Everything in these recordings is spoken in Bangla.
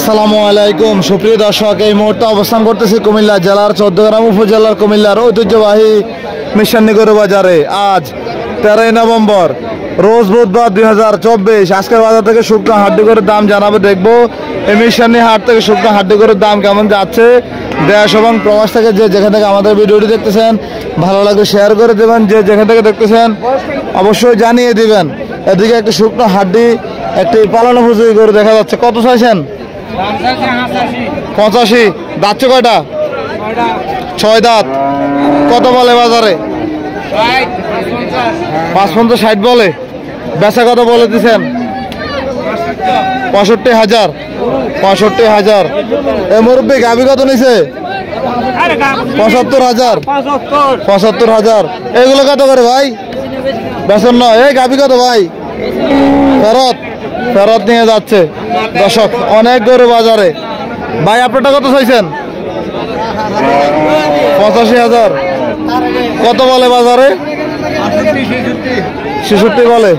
আসসালামু আলাইকুম সুপ্রিয় দর্শক, এই মুহূর্তে অবস্থান করতেছি কুমিল্লা জেলার চৌদ্দগ্রাম উপজেলার কুমিল্লার ঐতিহ্যবাহী মিশানী গরু বাজারে। আজ 13 নভেম্বর রোজ বুধবার 2024। আজকের বাজার থেকে শুকনো হাড্ডি গরুর দাম জানাবো, দেখবো এই মিশানী হাট থেকে শুকনো হাড্ডি গরুর দাম কেমন যাচ্ছে। দেশ এবং প্রবাস থেকে যে যেখান থেকে আমাদের ভিডিওটি দেখতেছেন ভালো লাগলে শেয়ার করে দেবেন, যে যেখান থেকে দেখতেছেন অবশ্যই জানিয়ে দিবেন। এদিকে একটি শুকনো হাড্ডি একটি পালানো উপযোগী গরু দেখা যাচ্ছে। কত চাইছেন? 85। দাঁতছে কয়টা? 6 দাঁত। কত বলে বাজারে? 55-60 বলে। বেচা কত বলে দিচ্ছেন? 65,000। 65,000। এ মুরব্বী গাভী কত নিছে? 75,000। 75,000। এগুলো কত করে ভাই? বেচন নয়। এই গাভী কত ভাই? ফেরত নিয়ে যাচ্ছে। দর্শক অনেক গরু বাজারে। ভাই আপনারটা কত চাইছেন? 85,000। কত বলে বাজারে? 66 বলে।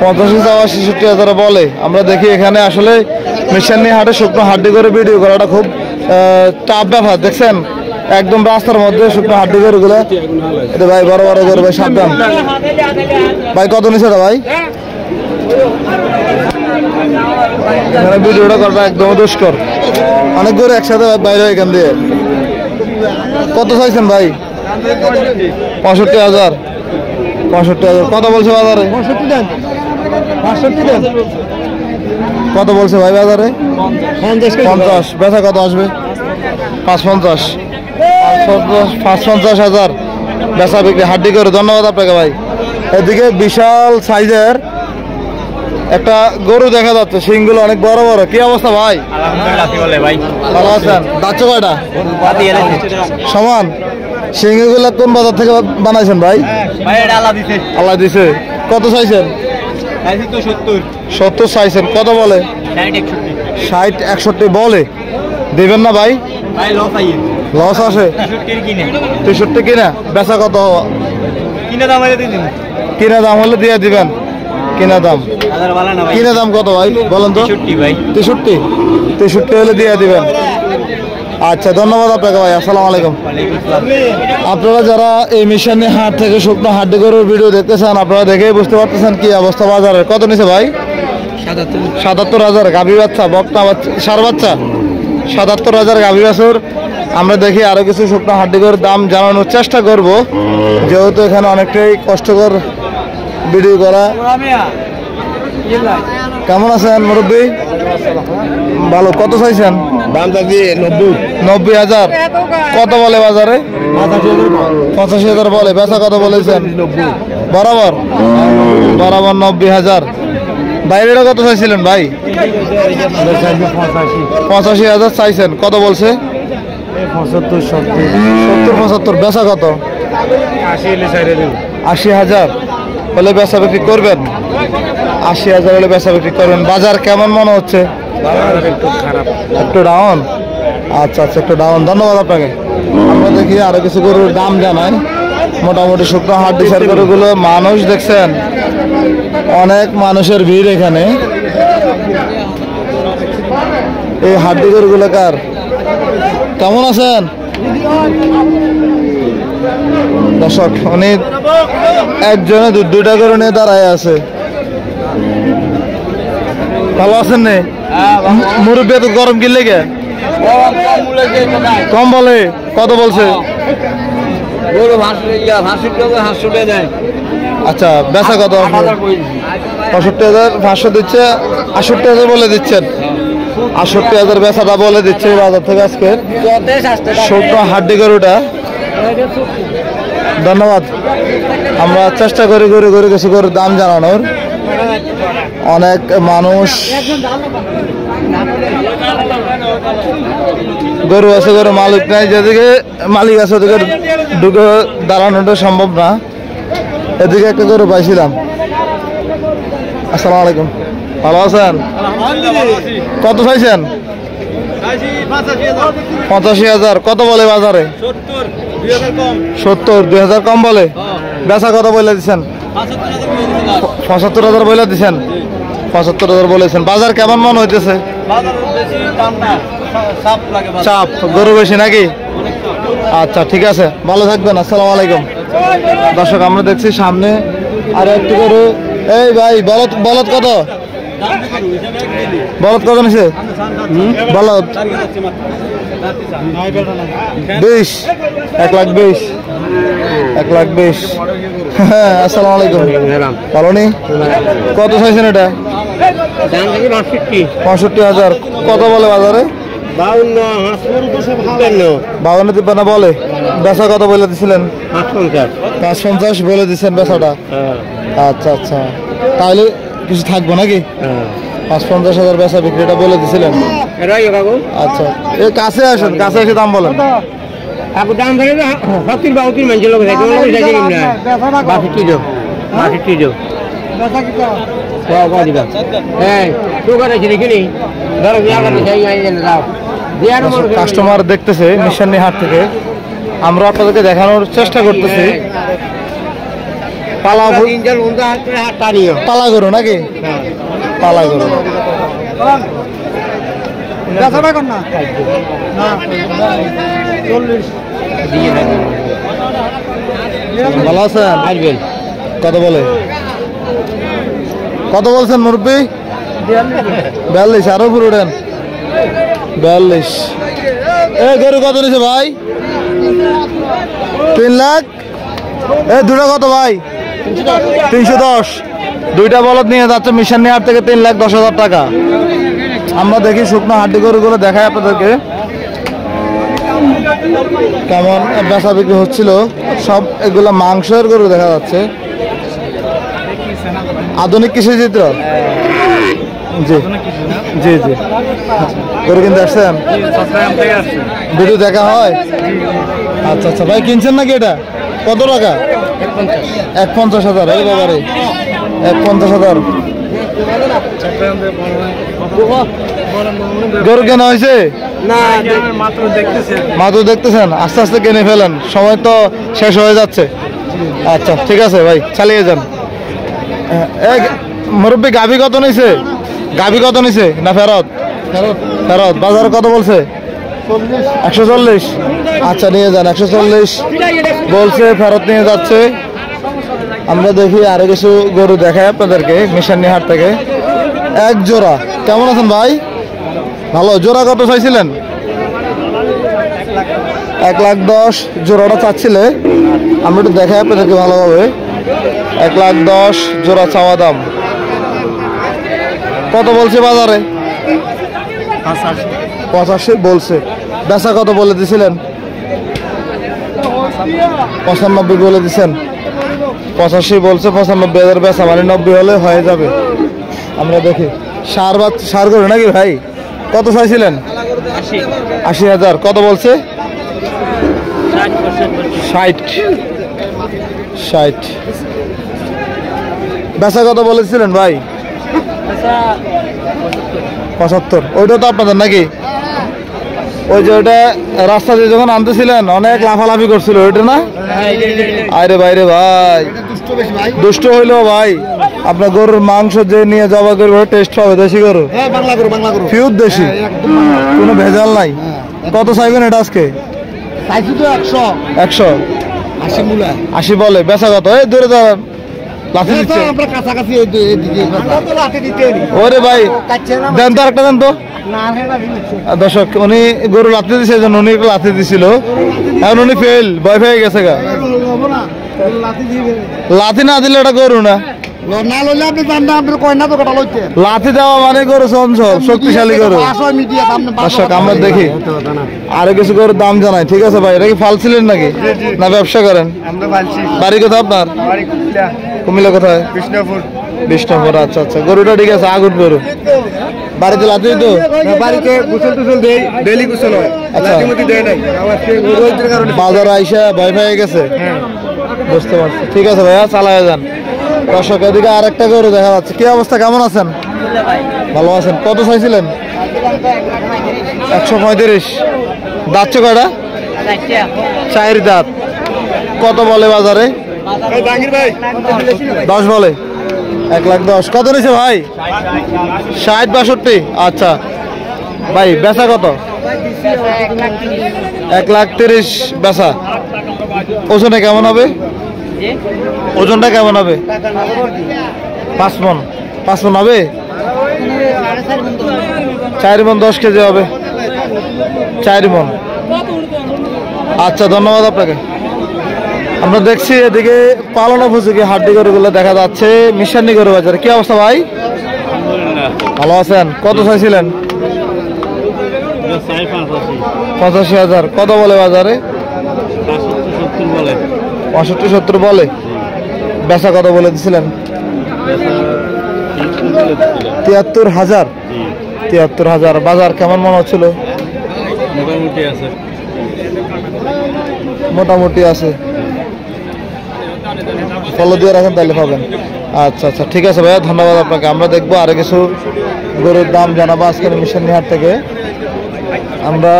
85 চাওয়া 66,000 বলে। আমরা দেখি এখানে আসলে মিশানী হাটে শুকনো হাড্ডি করে ভিডিও করাটা খুব টাফ ব্যাপার। দেখছেন একদম রাস্তার মধ্যে শুকনো হাড্ডি গরুগুলো। এটা ভাই বড় বড় গরু ভাই, সাবধান ভাই। কত নিছে ভাই? এখানে ভিডিওটা করাটা একদম দুষ্কর। অনেক গরু একসাথে বাইরে এখান দিয়ে। কত চাইছেন ভাই? 65,000। 65,000। কত বলছে বাজারে? 65 কত বলছে ভাই বাজারে? 50। বেচা কত আসবে? 55,000 বেচা বিক্রি হাড্ডি করে। ধন্যবাদ আপনাকে ভাই। এদিকে বিশাল সাইজের একটা গরু দেখা যাচ্ছে, শিংগুলো অনেক বড় বড়। কি অবস্থা ভাই? ভালো আছেন? দাঁত কয়টা? সমান। শিংগুলো কোন বাজার থেকে বানাইছেন ভাই? আল্লাহ দিছে। কত চাইছেন? 70 চাইছেন। কত বলে? 60-61 বলে। দেবেন না ভাই? লস আছে। 63 কিনা। বেচা কত? কিনা দাম হলে দিয়ে দিবেন। কিনা দাম কত ভাই বলেন তো? 63 হলে দিয়ে দিবেন। আচ্ছা ধন্যবাদ আপনাকে ভাই। আসসালামু আলাইকুম। আপনারা যারা এই মিশানী হাট থেকে শুকনো হাড্ডি গরুর ভিডিও দেখতেছেন আপনারা দেখেই বুঝতে পারতেছেন কি অবস্থা বাজারের। কত নিছে ভাই? 77,000। গাভী বাচ্চা, বকনা বাচ্চা, ষাঁড় বাচ্চা। 77,000 গাভী বাছুর। আমরা দেখি আরো কিছু শুকনো হাড্ডি গরুর দাম জানানোর চেষ্টা করব, যেহেতু এখানে অনেকটাই কষ্টকর ভিডিও করা। কেমন আছেন মুরব্বী? ভালো। কত চাইছেন? 90,000। কত বলে বাজারে? 85,000 বলে। বেচা কত বলেছেন? বরাবর 90,000। বাইরেটা কত চাইছিলেন ভাই? 85,000 চাইছেন। কত বলছে? 70-75। বেচা কত? 80,000 হলে বেচা বিক্রি করবেন। 80,000 হলে বেচা বিক্রি করবেন। বাজার কেমন মনে হচ্ছে? একটু ডাউন। আচ্ছা, একটু ডাউন। ধন্যবাদ আপনাকে। আমরা দেখি আরো কিছু গরুর দাম জানাই। মোটামুটি শুকনো হাড্ডি সার গরুগুলো। মানুষ দেখছেন অনেক মানুষের ভিড় এখানে। এই হাড্ডি গরুগুলো কার? কেমন আছেন দর্শক? উনি একজনে দুইটা গরু নিয়ে দাঁড়ায় আছে। ভালো আছেন নে? মুরব্বী এত গরম কি লেগে? কম বলে। কত বলছে? আচ্ছা বেচা কত? 65,500 দিচ্ছে। 68,000 বলে দিচ্ছেন। 68,000 বেচাটা বলে দিচ্ছে বাজার থেকে আজকে শুকনো হাড্ডি গরুটা। ধন্যবাদ। আমরা চেষ্টা করি গরু কিছু গরুর দাম জানানোর। অনেক মানুষ গরু আছে, গরু মালিক নাই। যেদিকে মালিক আছে ওদিকে ঢুকে দাঁড়ানোটা সম্ভব না। এদিকে একটা গরু পাইছিলাম। আসসালামু আলাইকুম। ভালো আছেন? কত চাইছেন? 85,000। কত বলে বাজারে? 70। 2,000 কম বলে। বেচা কত বলে দিচ্ছেন? 75,000 বলে দিচ্ছেন। 75,000 বলেছেন। বাজার কেমন মন হইতেছে? চাপ গরু বেশি নাকি? আচ্ছা ঠিক আছে, ভালো থাকবেন, আসসালামু আলাইকুম। দর্শক আমরা দেখছি সামনে আর একটু গরু। এই ভাই বলদ বলদ কত? বলদ কত নিছে? বলদ 20, 1,20,000, 1,20,000। হ্যাঁ আসসালামু আলাইকুম। ভালো নি? কত চাইছেন এটা? 65,000। কত বলে বাজারে? 52-53 বলে। বেচা কত বলে দিছিলেন? 550 বলে দিচ্ছেন বেচাটা। আচ্ছা আচ্ছা, তাহলে কিছু থাকবো নাকি? 550,000 বেচা বিক্রিটা বলে দিছিলেন। আচ্ছা এই কাছে আসেন, কাছে এসে দাম বলেন। কাস্টমার দেখতেছে নিশানী হাট থেকে, আমরা আপনাদেরকে দেখানোর চেষ্টা করতেছি। পালা গরু নাকি? পালা গরু। ভালো আছেন? কত বলে? কত বলছেন মুরব্বী? 42। আরো পুরো উঠেন। 42। এ গরু কত নিছে ভাই? 3 লাখ। এ দুটো কত ভাই? 310। দুইটা বলদ নিয়ে যাচ্ছে মিশানি হাট থেকে 3,10,000 টাকা। আমরা দেখি শুকনো হাড্ডি গরুগুলো দেখাই আপনাদেরকে কেমন বেচা বিক্রি হচ্ছিল। সব এগুলা মাংসের গরু দেখা যাচ্ছে। আধুনিক কৃষি চিত্র। জি জি জি, গরু কিনতে আসছেন? ভিডিও দেখা হয়? আচ্ছা আচ্ছা ভাই, কিনছেন নাকি এটা? কত টাকা? 1,50,000। এই বাবারে 1,50,000 গরু কেনা হয়েছে? মাত্র দেখতেছেন, আস্তে আস্তে কিনে ফেলেন, সময় তো শেষ হয়ে যাচ্ছে। আচ্ছা ঠিক আছে ভাই, চালিয়ে যান। মুরব্বী গাভী কত নিছে? গাভী কত নিছে? না ফেরত? ফেরত। বাজার কত বলছে? 140। আচ্ছা নিয়ে যান, 140 বলছে, ফেরত নিয়ে যাচ্ছে। আমরা দেখি আরো কিছু গরু দেখাই আপনাদেরকে মিশানি হাট থেকে। এক জোড়া। কেমন আছেন ভাই? ভালো। জোড়া কত চাইছিলেন? 1,10,000 জোড়াটা চাচ্ছিলে। আমরা একটু দেখাই আপনাদেরকে ভালোভাবে। 1,10,000 জোড়া চাওয়া দাম। কত বলছে বাজারে? 85 বলছে। বেচা কত বলে দিছিলেন? 95 বলে দিচ্ছেন। 85 বলছে, 95,000 বেচা, মানে 90 হলে হয়ে যাবে। আমরা দেখি সার করে নাকি ভাই? কত চাইছিলেন? 80,000। কত বলছে? 60। বেচা কত বলেছিলেন ভাই? 75। ওইটা তো আপনাদের নাকি? ওই যে ওটা রাস্তা দিয়ে যখন আনতেছিলেন অনেক লাফালাফি করছিল, ওইটা না? আরে বাইরে ভাই, দুষ্ট হইলো ভাই। আপনার গরুর মাংস যে নিয়ে জবা করবে টেস্ট হবে। দেশি গরু, পিওর দেশি, কোনো ভেজাল নাই। কত চাইবেন এটা আজকে? 180 বলে। বেচা কত? এই দূরে দাঁড়ান, লাঠি দিচ্ছে। ওরে ভাই দেন তো, আরেকটা দেন তো। দর্শক উনি গরু লাথি দিছে, উনি লাথি দিছিল, এখন উনি ফেল, ভয় পেয়ে গেছে গা। লাথি না দিলে এটা গরু না। লাথি দেওয়া মানে গরু চঞ্চল, শক্তিশালী গরু। দর্শক আমরা দেখি আরো কিছু গরুর দাম জানাই। ঠিক আছে ভাই, এটা কি ফাল ছিলেন নাকি না ব্যবসা করেন? বাড়ি কোথায় আপনার? কুমিল্লা কোথায়? বিষ্ণুপুর। আচ্ছা আচ্ছা, গরুটা ঠিক আছে, আগুন গরু। বাড়িতে লাথি তো? বাড়িতে গোসল টোসল দেই, ডেইলি গোসল হয়। বাজার আইসা ভয় পেয়ে গেছে। বুঝতে পারছি। ঠিক আছে ভাইয়া, চালায় যান। দর্শক এদিকে আরেকটা গরু দেখা যাচ্ছে। কি অবস্থা, কেমন আছেন? ভালো আছেন। কত চাইছিলেন? 135। দাঁতছে কয়টা? 4 দাঁত। কত বলে বাজারে? 10 বলে। 1,10,000 কত নিছে ভাই? 60-62। আচ্ছা ভাই বেচা কত? 1,30,000 বেচা। ওজনে কেমন হবে? ওজনটা কেমন হবে? 5 মণ। 5 মণ হবে? 4 মণ 10 কেজি হবে। 4 মণ। আচ্ছা ধন্যবাদ আপনাকে। আমরা দেখছি এদিকে পালন উপযোগী হাড্ডি গরুগুলো দেখা যাচ্ছে মিশানি গরু বাজারে। কি অবস্থা ভাই? ভালো আছেন? কত চাইছিলেন? 85,000। কত বলে বাজারে? 65-70 বলে। বেচা কত বলে দিছিলেন? 73,000। 73,000। বাজার কেমন মনে হচ্ছিল? মোটামুটি আছে। ফলো দিয়ে রাখেন তাহলে পাবেন। আচ্ছা আচ্ছা ঠিক আছে ভাইয়া, ধন্যবাদ আপনাকে। আমরা দেখবো আরো কিছু গরুর দাম জানাবো আজকের মিশানি হাট থেকে। আমরা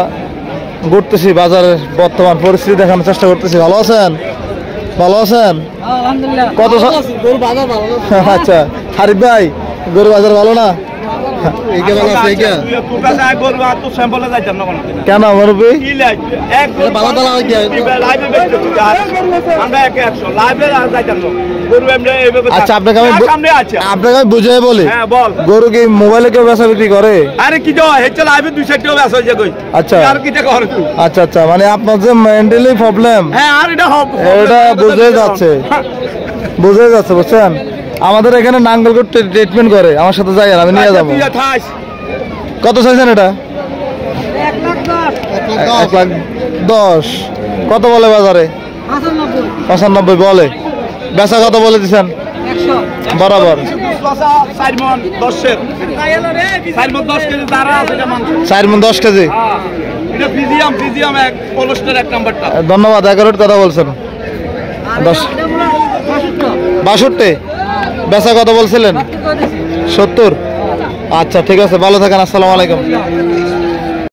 ঘুরতেছি বাজারের বর্তমান পরিস্থিতি দেখানোর চেষ্টা করতেছি। ভালো আছেন? ভালো আছেন? কত? আচ্ছা হারিফ ভাই গরু বাজার ভালো না? কেন মুরব্বি? আচ্ছা আপনাকে আমি বুঝিয়ে বলি, গরু কি মোবাইলে কেউ বেচা বিক্রি করে? আরে কি লাইভে 2-4টা বেচা হয়ে যায়। আচ্ছা আচ্ছা আচ্ছা, মানে আপনার যে মেন্টালি প্রবলেম, এটা বুঝে যাচ্ছে বুঝছেন। আমাদের এখানে নাঙ্গলকোট ট্রিটমেন্ট করে, আমার সাথে যাই, আমি নিয়ে যাবো। কত চাইছেন এটা? 1,10,000। কত বলে বাজারে? 95 বলে। বেচা কত বলে দিচ্ছেন? বরাবর 4 মণ 10 কেজি। ধন্যবাদ। 11 কথা বলছেন। 62। বেচা কত বলছিলেন? 70। আচ্ছা ঠিক আছে, ভালো থাকেন। আসসালামু আলাইকুম।